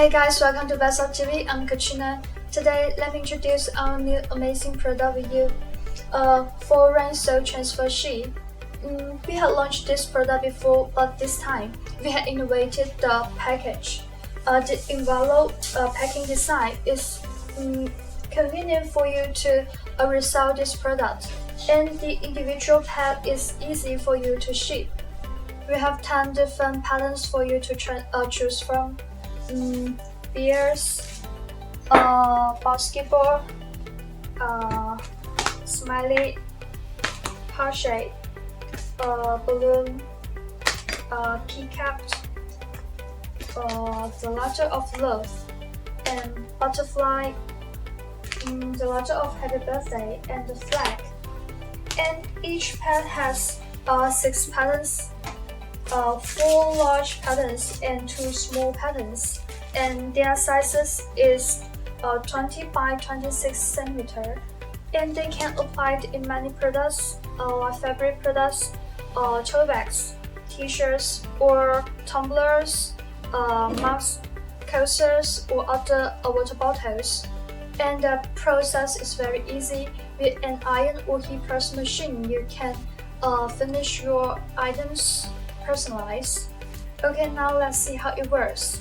Hey guys, welcome to bestsublimation.tv. I'm Katrina. Today, let me introduce our new amazing product with you, full-range cell transfer sheet. We had launched this product before, but this time we had innovated the package. The envelope packing design is convenient for you to resell this product, and the individual pack is easy for you to ship. We have 10 different patterns for you to choose from. Bears, basketball, smiley, heart shape, balloon, keycap, the letter of love, and butterfly, the letter of happy birthday, and the flag. And each pad has 6 patterns. 4 large patterns and 2 small patterns, and their sizes is 20 by 26 cm, and they can apply it in many products like fabric products, tote bags, t-shirts, or tumblers, mugs, coasters, or other water bottles. And the process is very easy. With an iron or heat press machine, you can finish your items personalized. Okay, now let's see how it works.